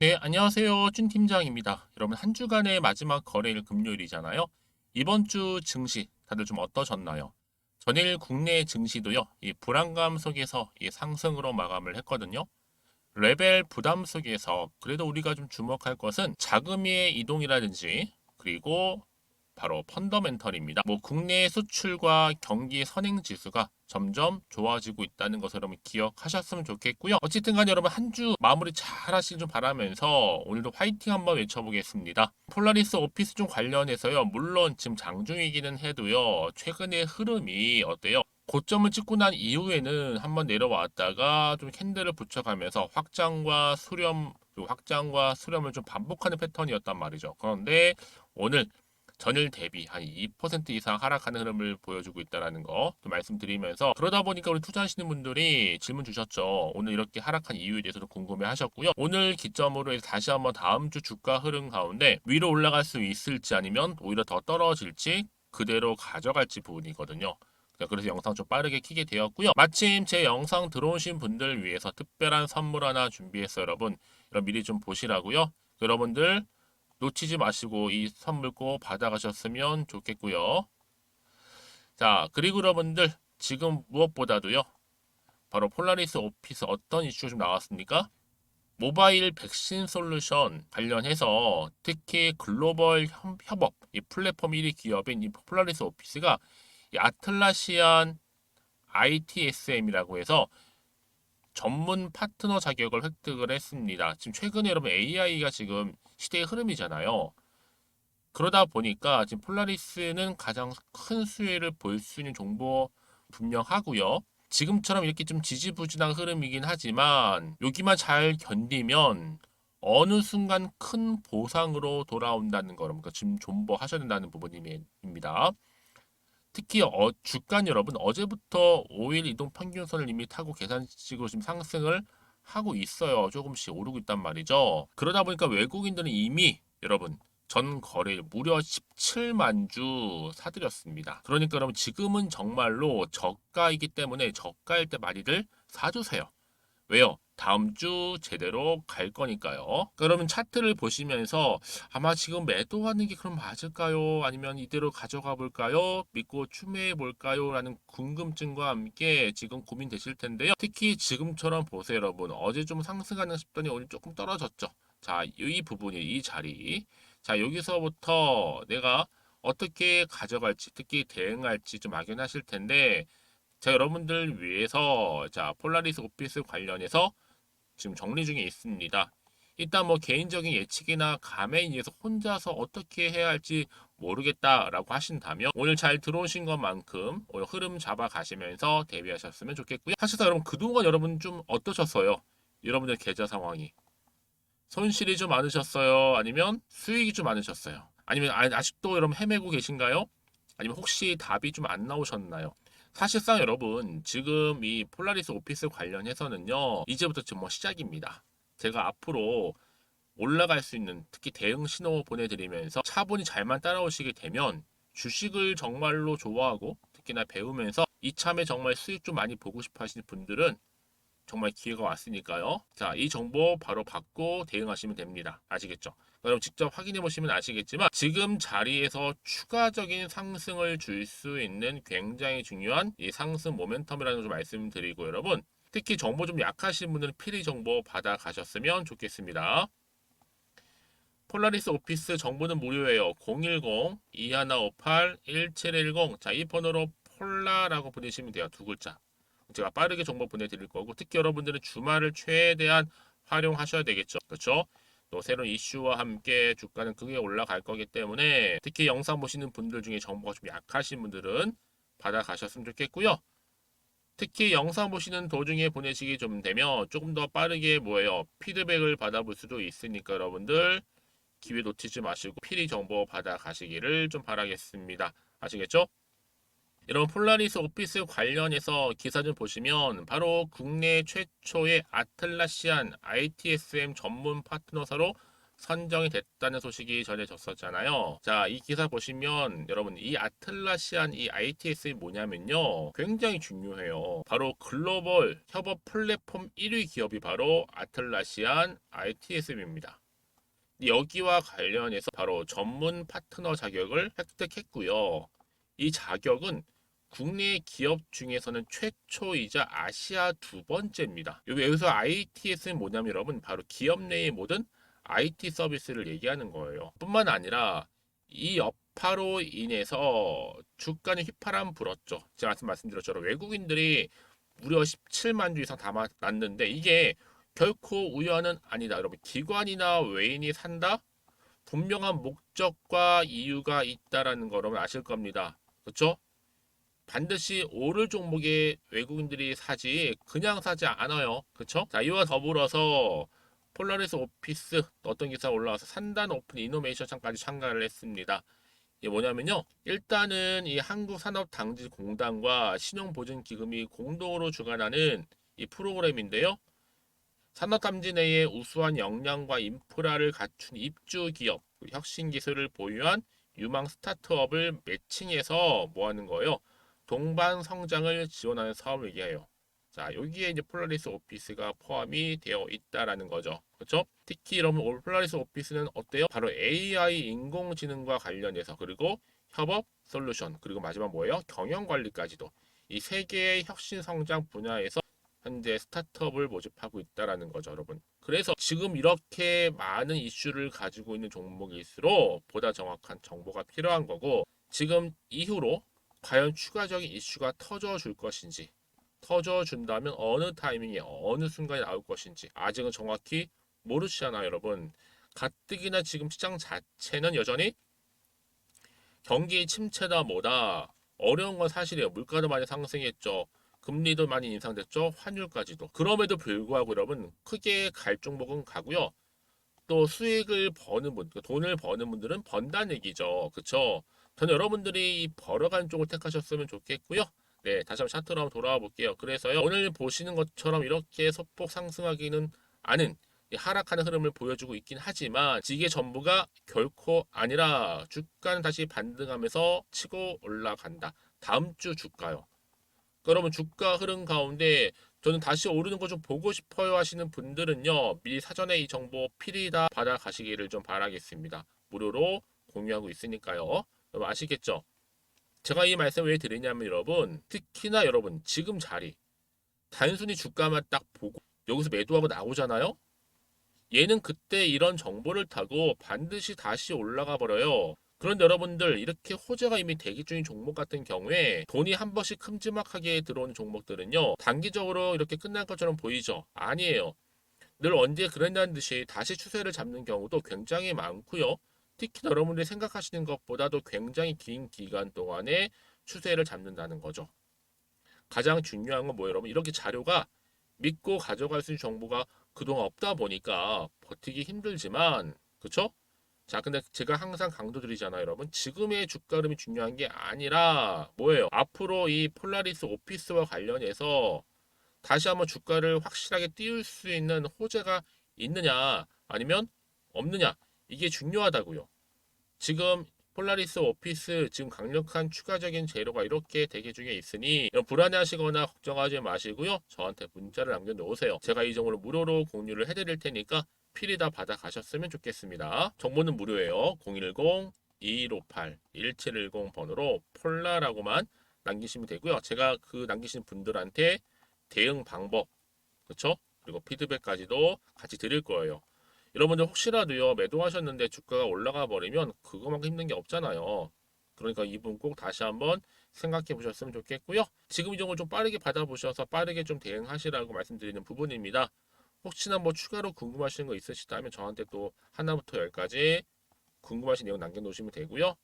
네, 안녕하세요. 준 팀장입니다. 여러분, 한 주간의 마지막 거래일 금요일이잖아요. 이번 주 증시 다들 좀 어떠셨나요? 전일 국내 증시도요, 이 불안감 속에서 이 상승으로 마감을 했거든요. 레벨 부담 속에서 그래도 우리가 좀 주목할 것은 자금의 이동이라든지 그리고 바로 펀더멘털입니다. 뭐 국내 수출과 경기 선행 지수가 점점 좋아지고 있다는 것을 여러분 기억하셨으면 좋겠고요. 어쨌든 간에 여러분 한 주 마무리 잘 하시길 좀 바라면서 오늘도 화이팅 한번 외쳐보겠습니다. 폴라리스 오피스 좀 관련해서요. 물론 지금 장중이기는 해도요. 최근의 흐름이 어때요? 고점을 찍고 난 이후에는 한번 내려왔다가 좀 캔들을 붙여가면서 확장과 수렴, 그리고 확장과 수렴을 좀 반복하는 패턴이었단 말이죠. 그런데 오늘 전일 대비 한 2% 이상 하락하는 흐름을 보여주고 있다는 거 또 말씀드리면서 그러다 보니까 우리 투자하시는 분들이 질문 주셨죠. 오늘 이렇게 하락한 이유에 대해서도 궁금해 하셨고요. 오늘 기점으로 해서 다시 한번 다음 주 주가 흐름 가운데 위로 올라갈 수 있을지 아니면 오히려 더 떨어질지 그대로 가져갈지 부분이거든요. 그래서 영상 좀 빠르게 키게 되었고요. 마침 제 영상 들어오신 분들 위해서 특별한 선물 하나 준비했어요, 여러분. 여러분 미리 좀 보시라고요. 여러분들 놓치지 마시고 이 선물 꼭 받아가셨으면 좋겠고요. 자, 그리고 여러분들 지금 무엇보다도요. 바로 폴라리스 오피스 어떤 이슈가 좀 나왔습니까? 모바일 백신 솔루션 관련해서 특히 글로벌 협업, 이 플랫폼 1위 기업인 이 폴라리스 오피스가 이 아틀라시안 ITSM이라고 해서 전문 파트너 자격을 획득을 했습니다. 지금 최근에 여러분 AI가 지금 시대의 흐름이잖아요. 그러다 보니까 지금 폴라리스는 가장 큰 수혜를 볼 수 있는 정보 분명하고요. 지금처럼 이렇게 좀 지지부진한 흐름이긴 하지만 여기만 잘 견디면 어느 순간 큰 보상으로 돌아온다는 거 그러니까 지금 존버하셔야 된다는 부분입니다. 특히 주간 여러분 어제부터 5일 이동 평균선을 이미 타고 계산식으로 지금 상승을 하고 있어요. 조금씩 오르고 있단 말이죠. 그러다 보니까 외국인들은 이미 여러분 전 거래일 무려 17만 주 사들였습니다. 그러니까 여러분 지금은 정말로 저가이기 때문에 저가일 때 많이들 사주세요. 왜요? 다음 주 제대로 갈 거니까요. 그러면 차트를 보시면서 아마 지금 매도하는 게 그럼 맞을까요? 아니면 이대로 가져가 볼까요? 믿고 추매해 볼까요? 라는 궁금증과 함께 지금 고민되실 텐데요. 특히 지금처럼 보세요, 여러분. 어제 좀 상승하는 싶더니 오늘 조금 떨어졌죠. 자, 이 부분이 이 자리. 자, 여기서부터 내가 어떻게 가져갈지, 특히 대응할지 좀 막연하실 텐데 자, 여러분들 위해서 자, 폴라리스 오피스 관련해서 지금 정리 중에 있습니다. 일단 뭐 개인적인 예측이나 감에 의해서 혼자서 어떻게 해야 할지 모르겠다라고 하신다면 오늘 잘 들어오신 것만큼 오늘 흐름 잡아 가시면서 대비하셨으면 좋겠고요. 사실상 여러분 그동안 여러분 좀 어떠셨어요? 여러분들 계좌 상황이 손실이 좀 많으셨어요? 아니면 수익이 좀 많으셨어요? 아니면 아직도 여러분 헤매고 계신가요? 아니면 혹시 답이 좀 안 나오셨나요? 사실상 여러분 지금 이 폴라리스 오피스 관련해서는요 이제부터 지금 뭐 시작입니다. 제가 앞으로 올라갈 수 있는 특히 대응 신호 보내드리면서 차분히 잘만 따라오시게 되면 주식을 정말로 좋아하고 특히나 배우면서 이참에 정말 수익 좀 많이 보고 싶어 하시는 분들은 정말 기회가 왔으니까요. 자, 이 정보 바로 받고 대응하시면 됩니다. 아시겠죠? 그럼 직접 확인해 보시면 아시겠지만 지금 자리에서 추가적인 상승을 줄 수 있는 굉장히 중요한 이 상승 모멘텀이라는 걸 말씀드리고 여러분 특히 정보 좀 약하신 분들은 필히 정보 받아 가셨으면 좋겠습니다. 폴라리스 오피스 정보는 무료예요. 010-2158-1710 자, 이 번호로 폴라라고 보내시면 돼요. 두 글자. 제가 빠르게 정보 보내드릴 거고 특히 여러분들은 주말을 최대한 활용하셔야 되겠죠. 그렇죠? 또 새로운 이슈와 함께 주가는 크게 올라갈 거기 때문에 특히 영상 보시는 분들 중에 정보가 좀 약하신 분들은 받아가셨으면 좋겠고요. 특히 영상 보시는 도중에 보내시기 좀 되면 조금 더 빠르게 뭐예요? 피드백을 받아볼 수도 있으니까 여러분들 기회 놓치지 마시고 필히 정보 받아가시기를 좀 바라겠습니다. 아시겠죠? 이런 폴라리스 오피스 관련해서 기사 좀 보시면 바로 국내 최초의 아틀라시안 ITSM 전문 파트너사로 선정이 됐다는 소식이 전해졌었잖아요. 자, 이 기사 보시면 여러분 이 아틀라시안 이 ITS이 뭐냐면요. 굉장히 중요해요. 바로 글로벌 협업 플랫폼 1위 기업이 바로 아틀라시안 ITS입니다. 여기와 관련해서 바로 전문 파트너 자격을 획득했고요. 이 자격은 국내 기업 중에서는 최초이자 아시아 두 번째입니다. 여기서 ITS는 뭐냐면 여러분 바로 기업 내의 모든 IT 서비스를 얘기하는 거예요. 뿐만 아니라 이 여파로 인해서 주가는 휘파람 불었죠. 제가 말씀드렸죠. 외국인들이 무려 17만 주 이상 담아놨는데 이게 결코 우연은 아니다. 여러분 기관이나 외인이 산다? 분명한 목적과 이유가 있다라는 거 여러분 아실 겁니다. 그렇죠? 반드시 오를 종목에 외국인들이 사지 그냥 사지 않아요. 그렇죠? 자, 이와 더불어서 폴라리스 오피스 어떤 기사가 올라와서 산단 오픈 이노베이션 창까지 참가를 했습니다. 이게 뭐냐면요. 일단은 이 한국산업당직공단과 신용보증기금이 공동으로 주관하는 이 프로그램인데요. 산업탐지 내에 우수한 역량과 인프라를 갖춘 입주 기업, 혁신 기술을 보유한 유망 스타트업을 매칭해서 뭐 하는 거예요? 동반 성장을 지원하는 사업을 얘기해요. 자, 여기에 이제 폴라리스 오피스가 포함이 되어 있다라는 거죠. 그렇죠? 특히 여러분 폴라리스 오피스는 어때요? 바로 AI 인공지능과 관련해서 그리고 협업 솔루션 그리고 마지막 뭐예요? 경영 관리까지도 이 세 개의 혁신 성장 분야에서 현재 스타트업을 모집하고 있다라는 거죠, 여러분. 그래서 지금 이렇게 많은 이슈를 가지고 있는 종목일수록 보다 정확한 정보가 필요한 거고 지금 이후로 과연 추가적인 이슈가 터져줄 것인지 터져준다면 어느 타이밍에 어느 순간에 나올 것인지 아직은 정확히 모르시잖아요, 여러분. 가뜩이나 지금 시장 자체는 여전히 경기 침체다 뭐다 어려운 건 사실이에요. 물가도 많이 상승했죠. 금리도 많이 인상됐죠. 환율까지도. 그럼에도 불구하고 여러분 크게 갈 종목은 가고요. 또 수익을 버는 분, 돈을 버는 분들은 번다는 얘기죠. 그쵸? 저는 여러분들이 이 벌어간 쪽을 택하셨으면 좋겠고요. 네, 다시 한번 차트로 한번 돌아와 볼게요. 그래서요, 오늘 보시는 것처럼 이렇게 소폭 상승하기는 않은 하락하는 흐름을 보여주고 있긴 하지만 이게 전부가 결코 아니라 주가는 다시 반등하면서 치고 올라간다. 다음 주 주가요. 그러면 주가 흐름 가운데 저는 다시 오르는 거 좀 보고 싶어요 하시는 분들은요. 미리 사전에 이 정보 필히 다 받아 가시기를 좀 바라겠습니다. 무료로 공유하고 있으니까요. 여러분 아시겠죠? 제가 이 말씀을 왜 드리냐면 여러분 특히나 여러분 지금 자리 단순히 주가만 딱 보고 여기서 매도하고 나오잖아요. 얘는 그때 이런 정보를 타고 반드시 다시 올라가 버려요. 그런데 여러분들 이렇게 호재가 이미 대기 중인 종목 같은 경우에 돈이 한 번씩 큼지막하게 들어오는 종목들은요. 단기적으로 이렇게 끝날 것처럼 보이죠? 아니에요. 늘 언제 그랬다는 듯이 다시 추세를 잡는 경우도 굉장히 많고요. 특히 여러분들이 생각하시는 것보다도 굉장히 긴 기간 동안에 추세를 잡는다는 거죠. 가장 중요한 건 뭐예요, 여러분? 이렇게 자료가 믿고 가져갈 수 있는 정보가 그동안 없다 보니까 버티기 힘들지만, 그쵸? 자, 근데 제가 항상 강조드리잖아요, 여러분. 지금의 주가 흐름이 중요한 게 아니라 뭐예요? 앞으로 이 폴라리스 오피스와 관련해서 다시 한번 주가를 확실하게 띄울 수 있는 호재가 있느냐, 아니면 없느냐. 이게 중요하다고요. 지금 폴라리스 오피스 지금 강력한 추가적인 재료가 이렇게 대기 중에 있으니 불안해하시거나 걱정하지 마시고요. 저한테 문자를 남겨놓으세요. 제가 이 정보를 무료로 공유를 해드릴 테니까 필히 다 받아 가셨으면 좋겠습니다. 정보는 무료예요. 010-2158-1710 번호로 폴라라고만 남기시면 되고요. 제가 그 남기신 분들한테 대응 방법, 그렇죠? 그리고 피드백까지도 같이 드릴 거예요. 여러분들 혹시라도요 매도하셨는데 주가가 올라가 버리면 그거만큼 힘든 게 없잖아요. 그러니까 이분 꼭 다시 한번 생각해 보셨으면 좋겠고요. 지금 이 정도 좀 빠르게 받아보셔서 빠르게 좀 대응하시라고 말씀드리는 부분입니다. 혹시나 뭐 추가로 궁금하신 거 있으시다면 저한테 또 하나부터 열까지 궁금하신 내용 남겨놓으시면 되고요.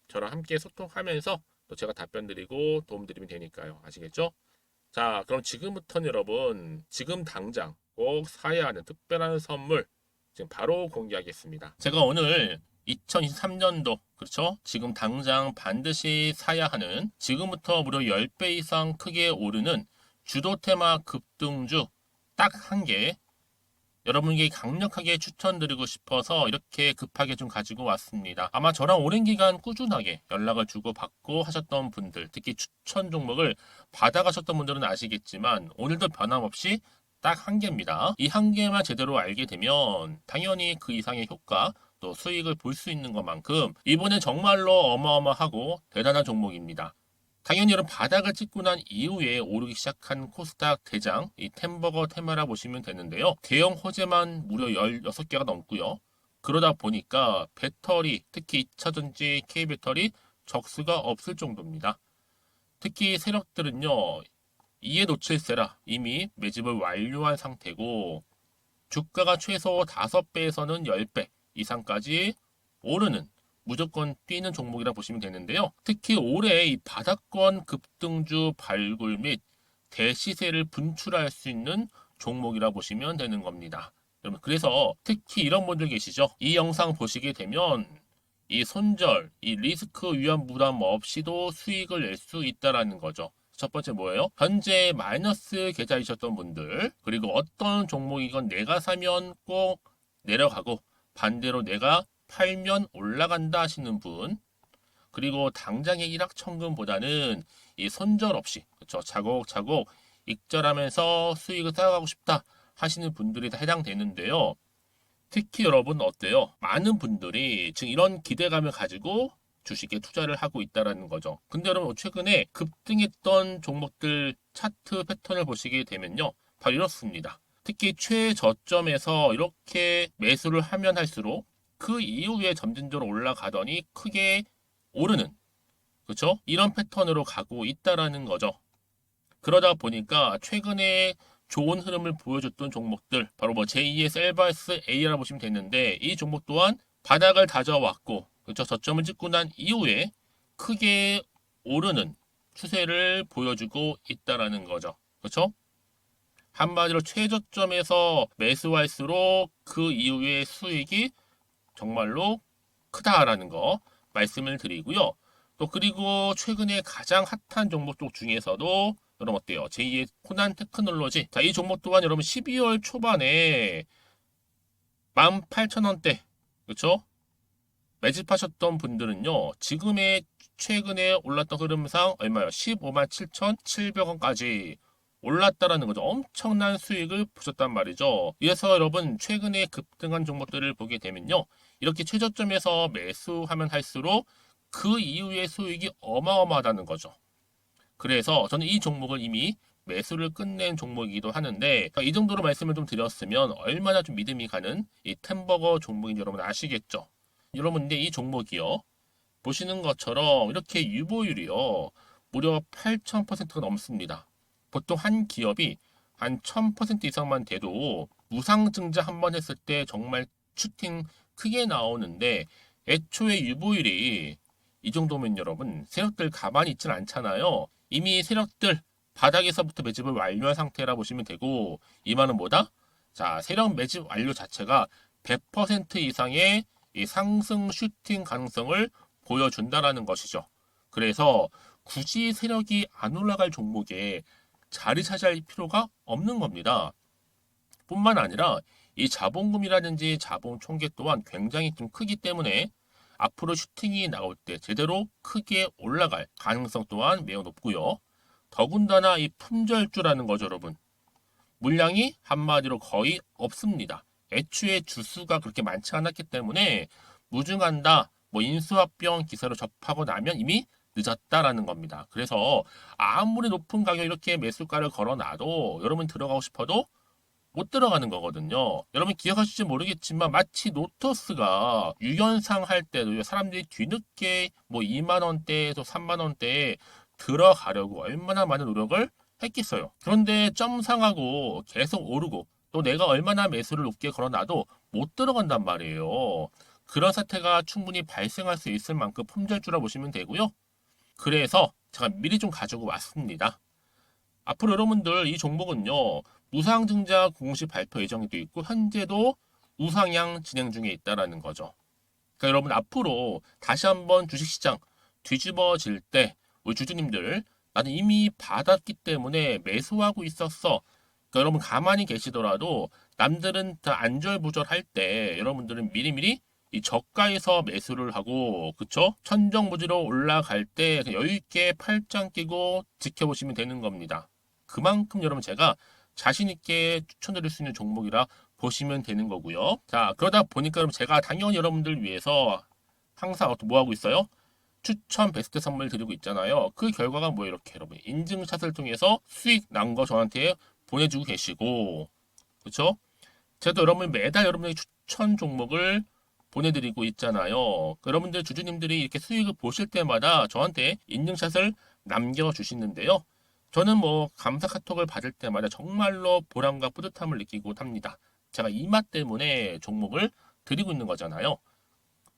저랑 함께 소통하면서 또 제가 답변 드리고 도움 드리면 되니까요. 아시겠죠? 자, 그럼 지금부터는 여러분 지금 당장 꼭 사야 하는 특별한 선물 지금 바로 공개하겠습니다. 제가 오늘 2023년도 그렇죠? 지금 당장 반드시 사야 하는 지금부터 무려 10배 이상 크게 오르는 주도 테마 급등주 딱 한 개 여러분께 강력하게 추천드리고 싶어서 이렇게 급하게 좀 가지고 왔습니다. 아마 저랑 오랜 기간 꾸준하게 연락을 주고받고 하셨던 분들, 특히 추천 종목을 받아가셨던 분들은 아시겠지만 오늘도 변함없이 딱 한 개입니다. 이 한 개만 제대로 알게 되면 당연히 그 이상의 효과, 또 수익을 볼 수 있는 것만큼 이번에 정말로 어마어마하고 대단한 종목입니다. 당연히 여러분 바닥을 찍고 난 이후에 오르기 시작한 코스닥 대장 이 템버거 테마라 보시면 되는데요. 대형 호재만 무려 16개가 넘고요. 그러다 보니까 배터리, 특히 2차전지 K배터리 적수가 없을 정도입니다. 특히 세력들은요. 이에 놓칠세라 이미 매집을 완료한 상태고 주가가 최소 5배에서는 10배 이상까지 오르는 무조건 뛰는 종목이라 보시면 되는데요. 특히 올해 이 바닥권 급등주 발굴 및 대시세를 분출할 수 있는 종목이라 보시면 되는 겁니다. 여러분 그래서 특히 이런 분들 계시죠. 이 영상 보시게 되면 이 손절, 이 리스크 위험 부담 없이도 수익을 낼 수 있다라는 거죠. 첫 번째 뭐예요? 현재 마이너스 계좌이셨던 분들, 그리고 어떤 종목이건 내가 사면 꼭 내려가고 반대로 내가 팔면 올라간다 하시는 분, 그리고 당장의 일확천금보다는 이 손절 없이 그렇죠? 차곡차곡 익절하면서 수익을 쌓아가고 싶다 하시는 분들이 다 해당되는데요. 특히 여러분 어때요? 많은 분들이 지금 이런 기대감을 가지고 주식에 투자를 하고 있다라는 거죠. 근데 여러분 최근에 급등했던 종목들 차트 패턴을 보시게 되면요. 바로 이렇습니다. 특히 최저점에서 이렇게 매수를 하면 할수록 그 이후에 점진적으로 올라가더니 크게 오르는 그렇죠? 이런 패턴으로 가고 있다라는 거죠. 그러다 보니까 최근에 좋은 흐름을 보여줬던 종목들 바로 뭐 제2의 셀바스 A라고 보시면 되는데 이 종목 또한 바닥을 다져왔고 그렇죠? 저점을 찍고 난 이후에 크게 오르는 추세를 보여주고 있다라는 거죠. 그렇죠? 한마디로 최저점에서 매수할수록 그 이후의 수익이 정말로 크다라는 거 말씀을 드리고요. 또 그리고 최근에 가장 핫한 종목 쪽 중에서도 여러분 어때요? 제2의 코난 테크놀로지. 자, 이 종목 또한 여러분 12월 초반에 18,000원대 그렇죠? 매집하셨던 분들은요. 지금의 최근에 올랐던 흐름상 얼마요? 15만 7,700원까지 올랐다라는 거죠. 엄청난 수익을 보셨단 말이죠. 그래서 여러분 최근에 급등한 종목들을 보게 되면요. 이렇게 최저점에서 매수하면 할수록 그 이후의 수익이 어마어마하다는 거죠. 그래서 저는 이 종목을 이미 매수를 끝낸 종목이기도 하는데 이 정도로 말씀을 좀 드렸으면 얼마나 좀 믿음이 가는 이 템버거 종목인지 여러분 아시겠죠? 여러분 근데 이 종목이요. 보시는 것처럼 이렇게 유보율이요. 무려 8,000%가 넘습니다. 보통 한 기업이 한 1000% 이상만 돼도 무상증자 한 번 했을 때 정말 슈팅 크게 나오는데 애초에 유보율이 이 정도면 여러분 세력들 가만히 있진 않잖아요. 이미 세력들 바닥에서부터 매집을 완료한 상태라 보시면 되고 이 말은 뭐다? 자, 세력 매집 완료 자체가 100% 이상의 이 상승 슈팅 가능성을 보여준다라는 것이죠. 그래서 굳이 세력이 안 올라갈 종목에 자리 차지할 필요가 없는 겁니다. 뿐만 아니라 이 자본금이라든지 자본 총계 또한 굉장히 좀 크기 때문에 앞으로 슈팅이 나올 때 제대로 크게 올라갈 가능성 또한 매우 높고요. 더군다나 이 품절주라는 거죠, 여러분. 물량이 한마디로 거의 없습니다. 애초에 주수가 그렇게 많지 않았기 때문에 무증한다, 뭐 인수합병 기사로 접하고 나면 이미 늦었다라는 겁니다. 그래서 아무리 높은 가격 이렇게 매수가를 걸어놔도 여러분 들어가고 싶어도 못 들어가는 거거든요. 여러분 기억하실지 모르겠지만 마치 노터스가 유연상 할 때도 사람들이 뒤늦게 뭐 2만 원대에서 3만 원대에 들어가려고 얼마나 많은 노력을 했겠어요. 그런데 점상하고 계속 오르고 또 내가 얼마나 매수를 높게 걸어놔도 못 들어간단 말이에요. 그런 사태가 충분히 발생할 수 있을 만큼 품절주라 보시면 되고요. 그래서 제가 미리 좀 가지고 왔습니다. 앞으로 여러분들 이 종목은요. 무상증자 공식 발표 예정이 돼 있고 현재도 우상향 진행 중에 있다라는 거죠. 그러니까 여러분 앞으로 다시 한번 주식시장 뒤집어질 때 우리 주주님들 나는 이미 받았기 때문에 매수하고 있었어. 그러니까 여러분 가만히 계시더라도 남들은 다 안절부절할 때 여러분들은 미리미리 이 저가에서 매수를 하고, 그쵸? 천정부지로 올라갈 때 여유 있게 팔짱 끼고 지켜보시면 되는 겁니다. 그만큼 여러분 제가 자신 있게 추천드릴 수 있는 종목이라 보시면 되는 거고요. 자, 그러다 보니까 여러분 제가 당연히 여러분들 위해서 항상 뭐 하고 있어요? 추천 베스트 선물 드리고 있잖아요. 그 결과가 뭐 이렇게 여러분 인증샷을 통해서 수익 난 거 저한테 보내주고 계시고, 그쵸? 저도 여러분 매달 여러분의 추천 종목을 보내드리고 있잖아요. 여러분들 주주님들이 이렇게 수익을 보실 때마다 저한테 인증샷을 남겨주시는데요. 저는 뭐 감사 카톡을 받을 때마다 정말로 보람과 뿌듯함을 느끼고 합니다. 제가 이 맛 때문에 종목을 드리고 있는 거잖아요.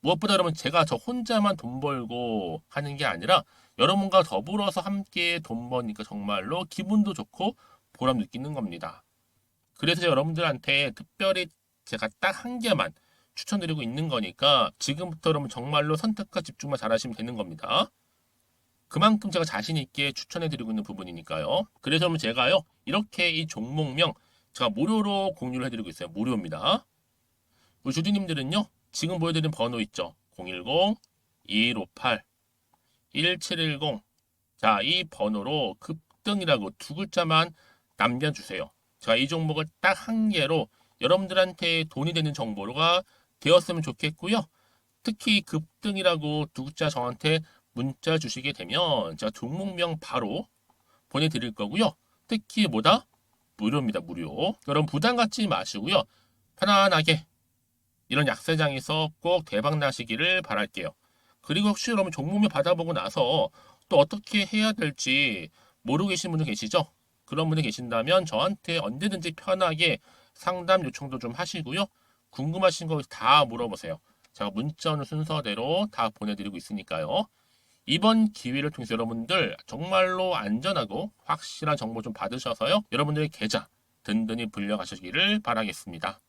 무엇보다 여러분 제가 저 혼자만 돈 벌고 하는 게 아니라 여러분과 더불어서 함께 돈 버니까 정말로 기분도 좋고 보람 느끼는 겁니다. 그래서 여러분들한테 특별히 제가 딱 한 개만 추천드리고 있는 거니까 지금부터 여러분 정말로 선택과 집중만 잘하시면 되는 겁니다. 그만큼 제가 자신 있게 추천해드리고 있는 부분이니까요. 그래서 여러분 제가요 이렇게 이 종목명 제가 무료로 공유를 해드리고 있어요. 무료입니다. 우리 주주님들은요 지금 보여드린 번호 있죠. 010-2158-1710. 자, 이 번호로 급등이라고 두 글자만 남겨주세요. 제가 이 종목을 딱 한 개로 여러분들한테 돈이 되는 정보가 되었으면 좋겠고요. 특히 급등이라고 두 글자 저한테 문자 주시게 되면 제가 종목명 바로 보내드릴 거고요. 특히 뭐다? 무료입니다. 무료. 여러분 부담 갖지 마시고요. 편안하게 이런 약세장에서 꼭 대박 나시기를 바랄게요. 그리고 혹시 여러분 종목명 받아보고 나서 또 어떻게 해야 될지 모르고 계신 분들 계시죠? 그런 분들 계신다면 저한테 언제든지 편하게 상담 요청도 좀 하시고요. 궁금하신 거 다 물어보세요. 제가 문자 오는 순서대로 다 보내드리고 있으니까요. 이번 기회를 통해서 여러분들 정말로 안전하고 확실한 정보 좀 받으셔서요. 여러분들의 계좌 든든히 불려가시기를 바라겠습니다.